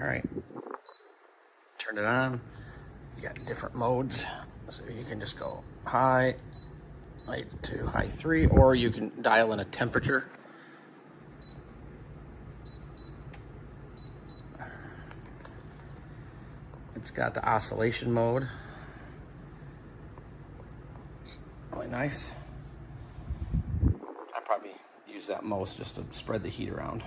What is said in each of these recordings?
All right, turn it on. You got different modes, so you can just go high, light to high 3, or you can dial in a temperature. It's got the oscillation mode. It's really nice. I probably use that most just to spread the heat around.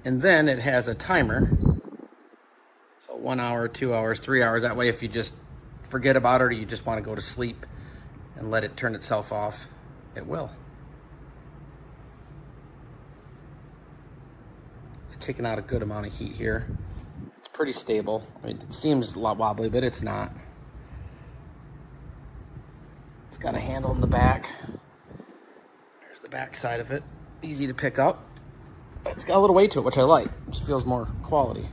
And then it has a timer. So 1 hour, 2 hours, 3 hours. That way, if you just forget about it or you just want to go to sleep and let it turn itself off, it will. It's kicking out a good amount of heat here. It's pretty stable. I mean, it seems a lot wobbly, but it's not. It's got a handle in the back. There's the back side of it. Easy to pick up. It's got a little weight to it, which I like. It just feels more quality.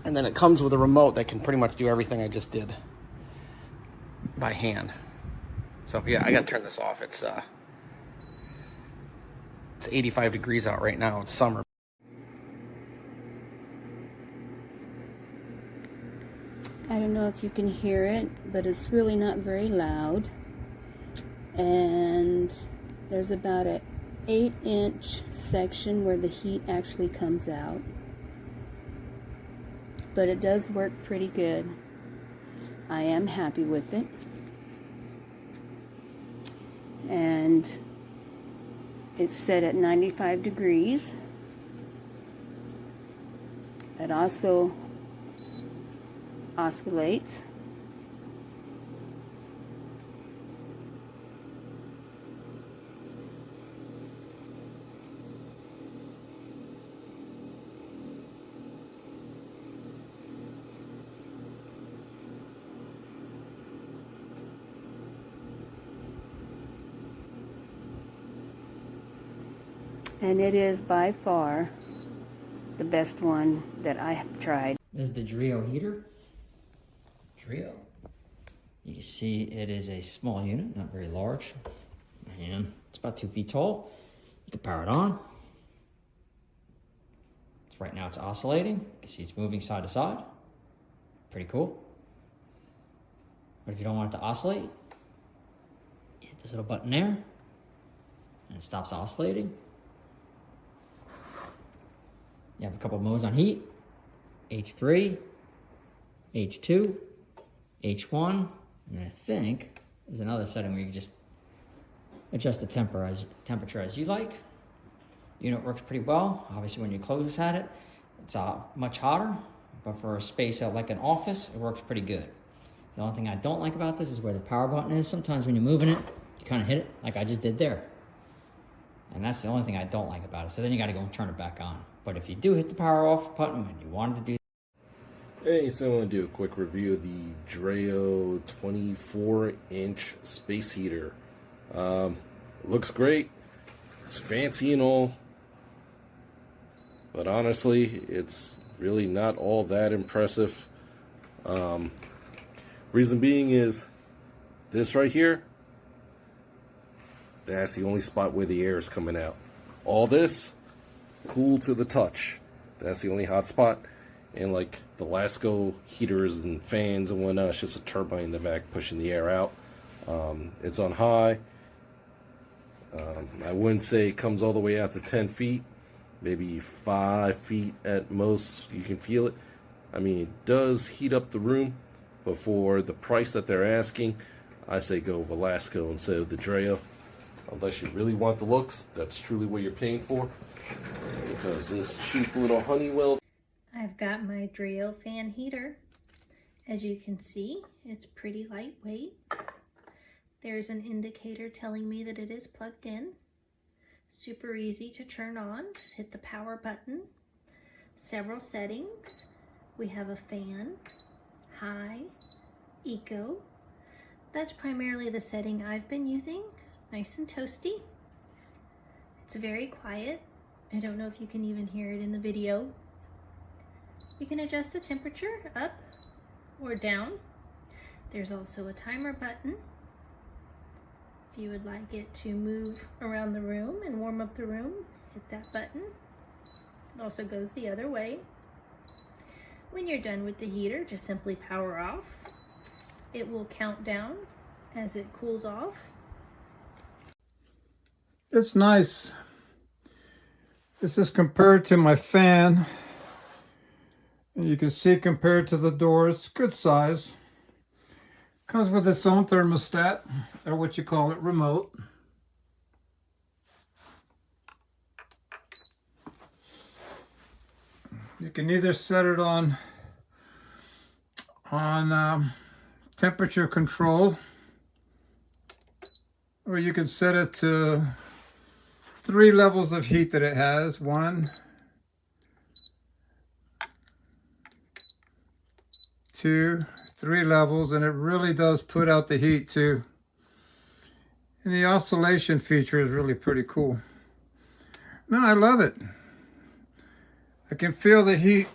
And then it comes with a remote that can pretty much do everything I just did by hand. So yeah, I gotta turn this off. It's 85 degrees out right now. It's summer. I don't know if you can hear it, but it's really not very loud. And there's about an 8-inch section where the heat actually comes out. But it does work pretty good. I am happy with it. And it's set at 95 degrees. It also oscillates. And it is by far the best one that I have tried. This is the Dreo heater. Dreo. You can see it is a small unit, not very large. And it's about 2 feet tall. You can power it on. Right now it's oscillating. You can see it's moving side to side. Pretty cool. But if you don't want it to oscillate, you hit this little button there, and it stops oscillating. You have a couple modes on heat, H3, H2, H1, and I think there's another setting where you can just adjust the temperature as you like. Unit works pretty well. Obviously when you close at it, it's much hotter, but for a space out like an office, it works pretty good. The only thing I don't like about this is where the power button is. Sometimes when you're moving it, you kind of hit it like I just did there. And that's the only thing I don't like about it. So then you got to go and turn it back on. But if you do hit the power off button when you wanted to do. Hey, so I want to do a quick review of the Dreo 24-inch space heater. Looks great. It's fancy and all. But honestly, it's really not all that impressive. Reason being is this right here, that's the only spot where the air is coming out. All this, cool to the touch. That's the only hot spot. And like the Lasco heaters and fans and whatnot, it's just a turbine in the back pushing the air out. It's on high. I wouldn't say it comes all the way out to 10 feet. Maybe 5 feet at most, you can feel it. I mean, it does heat up the room, but for the price that they're asking, I say go with Lasco instead of the Dreo. Unless you really want the looks, that's truly what you're paying for. Because this cheap little Honeywell. I've got my Dreo fan heater. As you can see, it's pretty lightweight. There's an indicator telling me that it is plugged in. Super easy to turn on. Just hit the power button. Several settings. We have a fan, high, eco. That's primarily the setting I've been using. Nice and toasty. It's very quiet. I don't know if you can even hear it in the video. You can adjust the temperature up or down. There's also a timer button. If you would like it to move around the room and warm up the room, hit that button. It also goes the other way. When you're done with the heater, just simply power off. It will count down as it cools off. It's nice. This is compared to my fan. And you can see compared to the doors, good size. Comes with its own thermostat, or what you call it, remote. You can either set it on temperature control, or you can set it to 3 levels of heat that it has. 1, 2, 3 levels, and it really does put out the heat too. And the oscillation feature is really pretty cool. No, I love it. I can feel the heat.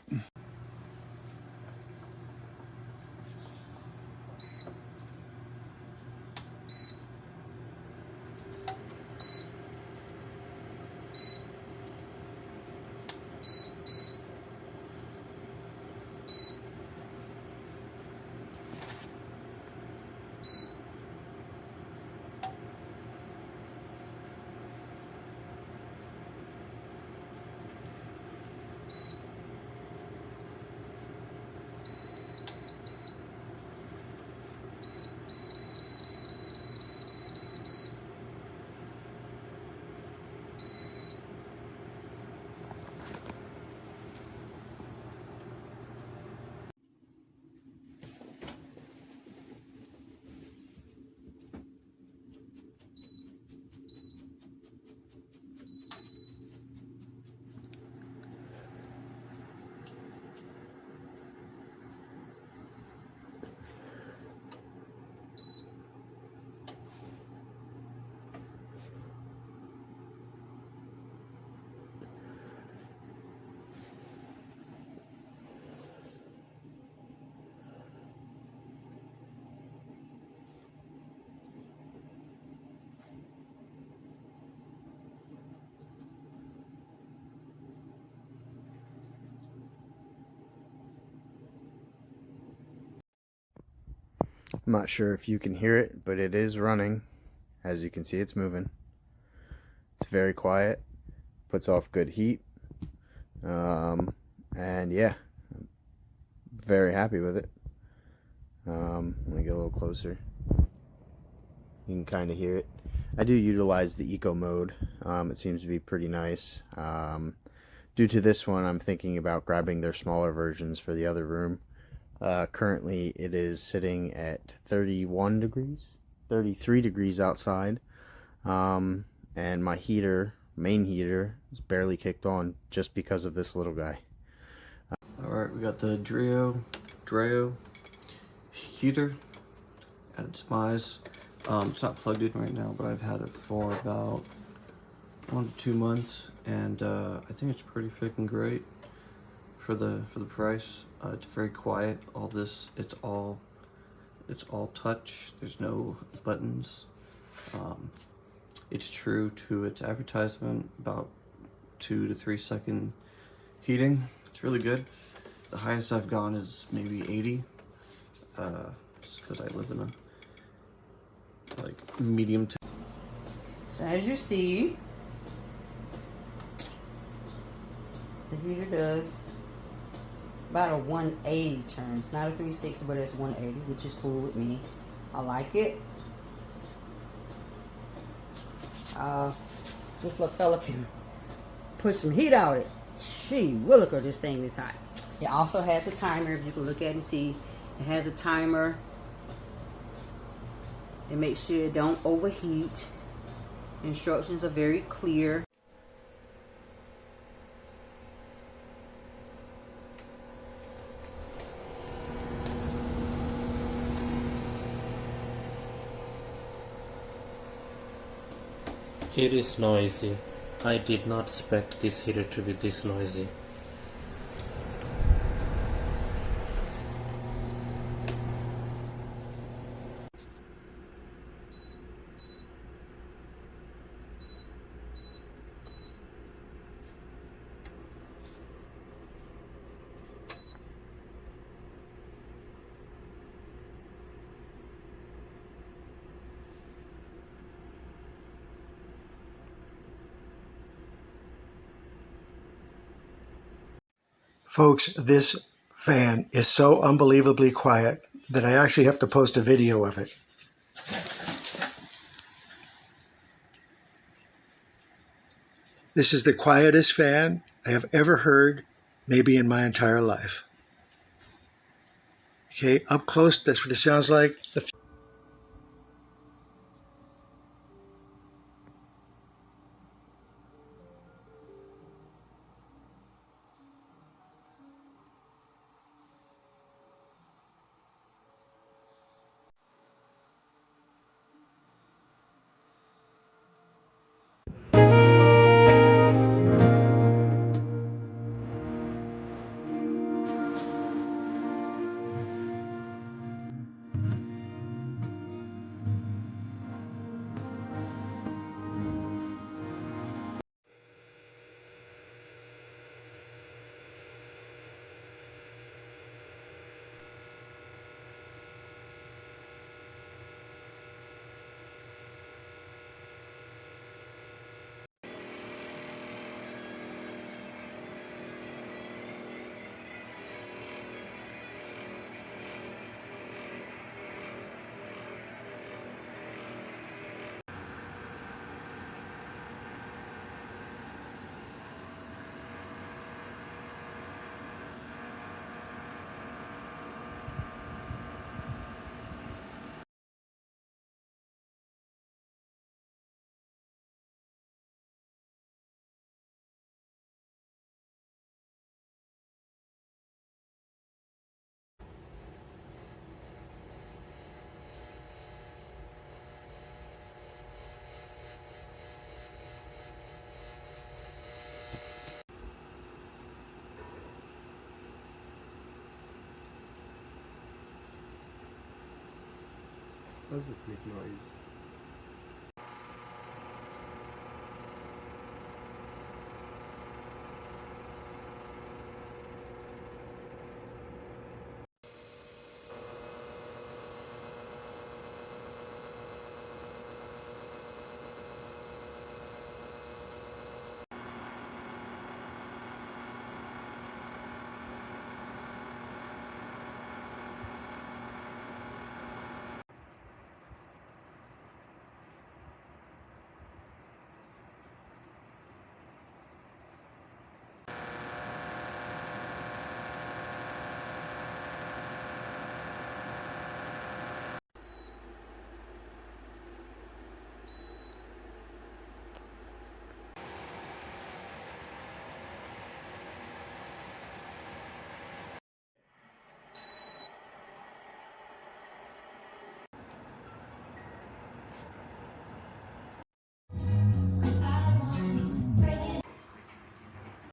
I'm not sure if you can hear it, but it is running. As you can see, it's moving. It's very quiet, puts off good heat, and yeah, very happy with it. Let me get a little closer. You can kind of hear it. I do utilize the eco mode. It seems to be pretty nice. Due to this one, I'm thinking about grabbing their smaller versions for the other room. Currently it is sitting at 31 degrees, 33 degrees outside, and my main heater is barely kicked on just because of this little guy. Alright, we got the Dreo heater at its demise. It's not plugged in right now, but I've had it for about 1 to 2 months, and I think it's pretty freaking great for the price. It's very quiet. It's all touch. There's no buttons. It's true to its advertisement, about 2 to 3 second heating. It's really good. The highest I've gone is maybe 80. Just because I live in a medium. So as you see, the heater does about a 180 turns, not a 360, but it's 180, which is cool with me. I like it. This little fella can put some heat out it. Gee williker, this thing is hot. It also has a timer. If you can look at it and see, it has a timer. It makes sure it don't overheat. Instructions are very clear. It is noisy. I did not expect this heater to be this noisy. Folks, this fan is so unbelievably quiet that I actually have to post a video of it. This is the quietest fan I have ever heard, maybe in my entire life. Okay, up close, that's what it sounds like. Does it make noise?